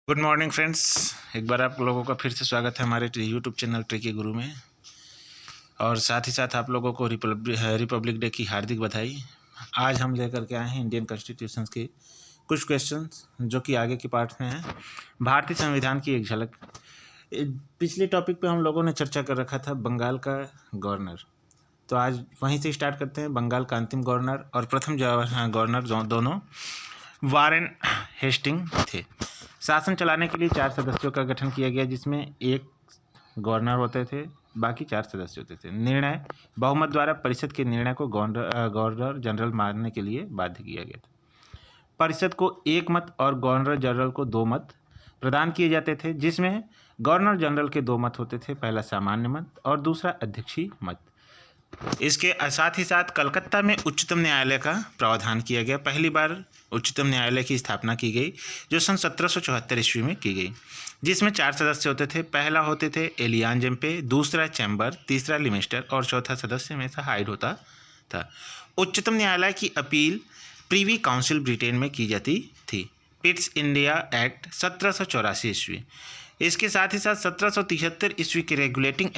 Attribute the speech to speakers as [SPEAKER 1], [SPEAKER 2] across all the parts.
[SPEAKER 1] Good morning friends. एक बार आप लोगों का फिर से स्वागत है हमारे यूट्यूब चैनल ट्रिकी गुरु में। और साथ ही साथ आप लोगों को रिपब्लिक डे की हार्दिक बधाई। आज हम लेकर के आए हैं इंडियन कॉन्स्टिट्यूशन के कुछ क्वेश्चंस जो कि आगे के पार्ट में हैं। भारतीय संविधान की एक झलक। पिछले टॉपिक पे हम लोगों ने चर्चा कर रखा था बंगाल का गवर्नर, तो आज वहीं से स्टार्ट करते हैं। बंगाल का अंतिम गवर्नर और प्रथम गवर्नर दोनों वारेन हेस्टिंग थे। शासन चलाने के लिए 4 सदस्यों का गठन किया गया, जिसमें एक गवर्नर होते थे, बाकी 4 सदस्य होते थे। निर्णय बहुमत द्वारा परिषद के निर्णय को गवर्नर जनरल मानने के लिए बाध्य किया गया था। परिषद को 1 मत और गवर्नर जनरल को 2 मत प्रदान किए जाते थे, जिसमें गवर्नर जनरल के 2 मत होते थे, पहला सामान्य मत और दूसरा अध्यक्षीय मत। इसके साथ ही साथ कलकत्ता में उच्चतम न्यायालय का प्रावधान किया गया। पहली बार उच्चतम न्यायालय की स्थापना की गई, जो सन 1774 ईस्वी में की गई, जिसमें 4 सदस्य होते थे। पहला होते थे एलियान जेम्पे, दूसरा चैम्बर, तीसरा लिमिस्टर और चौथा सदस्य में से हाइड होता था। उच्चतम न्यायालय की अपील प्रीवी काउंसिल ब्रिटेन में की जाती थी। पिट्स इंडिया एक्ट 1784 ईस्वी। इसके साथ ही साथ 1773 ईस्वी के रेगुलेटिंग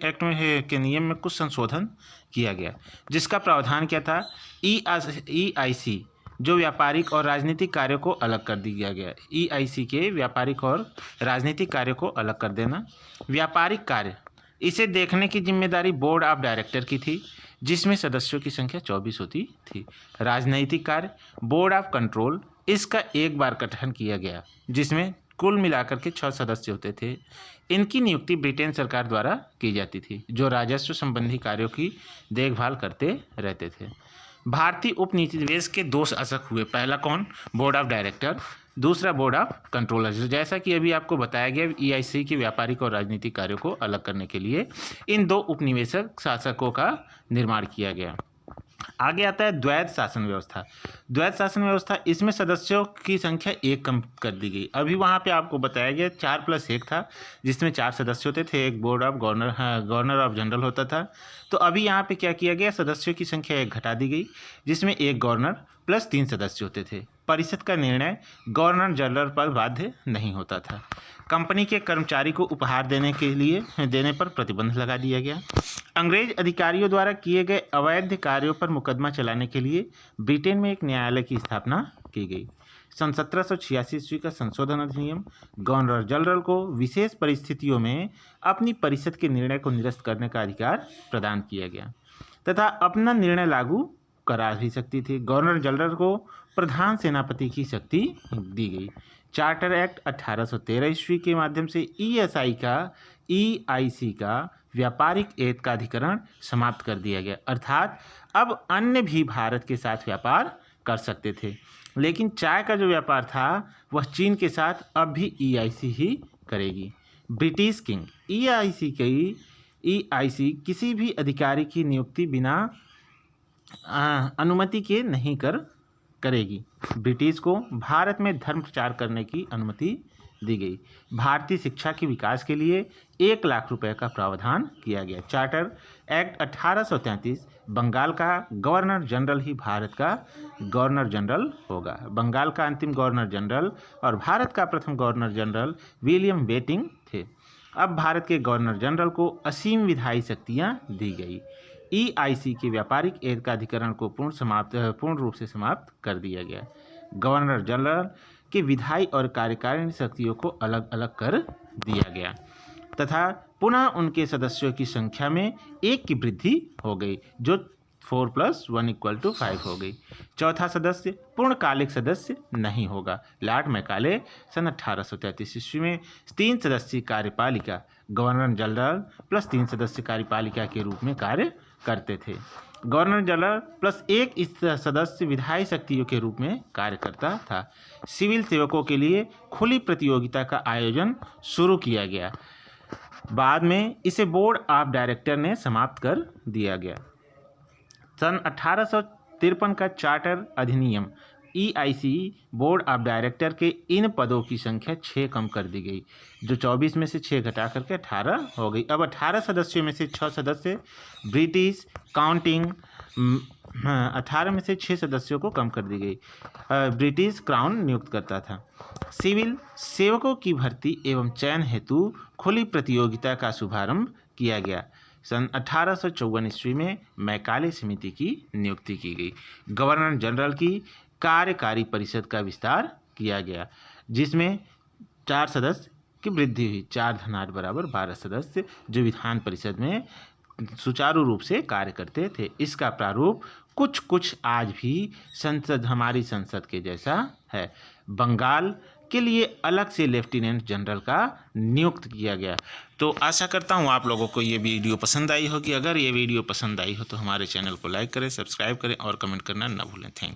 [SPEAKER 1] एक्ट में के नियम में कुछ संशोधन किया गया, जिसका प्रावधान क्या था, EIC जो व्यापारिक और राजनीतिक कार्यों को अलग कर दिया गया। EIC के व्यापारिक और राजनीतिक कार्यों को अलग कर देना। व्यापारिक कार्य, इसे देखने की जिम्मेदारी बोर्ड ऑफ डायरेक्टर की थी, जिसमें सदस्यों की संख्या 24 होती थी। राजनैतिक कार्य, बोर्ड ऑफ कंट्रोल, इसका एक बार गठन किया गया, जिसमें कुल मिलाकर के 6 सदस्य होते थे। इनकी नियुक्ति ब्रिटेन सरकार द्वारा की जाती थी, जो राजस्व संबंधी कार्यों की देखभाल करते रहते थे। भारतीय उपनिवेश के 2 शासक हुए। पहला कौन? बोर्ड ऑफ डायरेक्टर, दूसरा बोर्ड ऑफ कंट्रोलर। जैसा कि अभी आपको बताया गया, EIC के व्यापारिक और राजनीतिक कार्यों को अलग करने के लिए इन 2 उपनिवेशक शासकों का निर्माण किया गया। आगे आता है द्वैध शासन व्यवस्था। द्वैध शासन व्यवस्था, इसमें सदस्यों की संख्या 1 कम कर दी गई। अभी वहाँ पे आपको बताया गया 4+1 था, जिसमें 4 सदस्य होते थे, एक board of governor of general होता था। तो अभी यहाँ पे क्या किया गया, सदस्यों की संख्या 1 घटा दी गई, जिसमें एक गवर्नर प्लस 3 सदस्य होते थे। परिषद का निर्णय गवर्नर जनरल पर बाध्य नहीं होता था। कंपनी के कर्मचारी को उपहार देने पर प्रतिबंध लगा दिया गया। अंग्रेज अधिकारियों द्वारा किए गए अवैध कार्यों पर मुकदमा चलाने के लिए ब्रिटेन में एक न्यायालय की स्थापना की गई। सन 1786 ईस्वी का संशोधन अधिनियम गवर्नर जनरल को विशेष परिस्थितियों में अपनी परिषद के निर्णय को निरस्त करने का अधिकार प्रदान किया गया तथा अपना निर्णय लागू करा भी सकती थी। गवर्नर जनरल को प्रधान सेनापति की शक्ति दी गई। चार्टर एक्ट 1813 ईस्वी के माध्यम से EIC का व्यापारिक एकाधिकरण समाप्त कर दिया गया, अर्थात अब अन्य भी भारत के साथ व्यापार कर सकते थे। लेकिन चाय का जो व्यापार था वह चीन के साथ अब भी EIC ही करेगी। ब्रिटिश किंग, EIC किसी भी अधिकारी की नियुक्ति बिना अनुमति के नहीं करेगी। ब्रिटिश को भारत में धर्म प्रचार करने की अनुमति दी गई। भारतीय शिक्षा के विकास के लिए 1 लाख रुपए का प्रावधान किया गया। चार्टर एक्ट 1833, बंगाल का गवर्नर जनरल ही भारत का गवर्नर जनरल होगा। बंगाल का अंतिम गवर्नर जनरल और भारत का प्रथम गवर्नर जनरल विलियम बेंटिंक थे। अब भारत के गवर्नर जनरल को असीम विधायी शक्तियां दी गई। EIC के व्यापारिक एकाधिकरण को पूर्ण रूप से समाप्त कर दिया गया। गवर्नर जनरल के विधायी और कार्यकारिणी शक्तियों को अलग अलग कर दिया गया तथा पुनः उनके सदस्यों की संख्या में 1 की वृद्धि हो गई, जो 4+1 = 5 हो गई। चौथा सदस्य पूर्णकालिक सदस्य नहीं होगा। लॉर्ड मैकाले सन 1833 ईस्वी में 3 सदस्यीय कार्यपालिका गवर्नर जनरल प्लस 3 सदस्य कार्यपालिका के रूप में कार्य करते थे। गवर्नर जनरल प्लस 1 इस सदस्य विधायी शक्तियों के रूप में कार्य करता था। सिविल सेवकों के लिए खुली प्रतियोगिता का आयोजन शुरू किया गया। बाद में इसे बोर्ड ऑफ डायरेक्टर ने समाप्त कर दिया गया। सन 1853 का चार्टर अधिनियम EIC बोर्ड ऑफ डायरेक्टर के इन पदों की संख्या 6 कम कर दी गई, जो 24 में से 6 घटा करके 18 हो गई। अब 18 सदस्यों में से 6 सदस्य ब्रिटिश काउंटिंग 18 में से 6 सदस्यों को कम कर दी गई। ब्रिटिश क्राउन नियुक्त करता था। सिविल सेवकों की भर्ती एवं चयन हेतु खुली प्रतियोगिता का शुभारंभ किया गया। सन 1854 ईस्वी में मैकाले समिति की नियुक्ति की गई। गवर्नर जनरल की कार्यकारी परिषद का विस्तार किया गया, जिसमें 4 सदस्य की वृद्धि हुई। 4 धनाढ्य बराबर 12 सदस्य जो विधान परिषद में सुचारू रूप से कार्य करते थे। इसका प्रारूप कुछ आज भी हमारी संसद के जैसा है। बंगाल के लिए अलग से लेफ्टिनेंट जनरल का नियुक्त किया गया। तो आशा करता हूँ आप लोगों को ये वीडियो पसंद आई होगी। अगर ये वीडियो पसंद आई हो तो हमारे चैनल को लाइक करें, सब्सक्राइब करें और कमेंट करना ना भूलें। Thank you.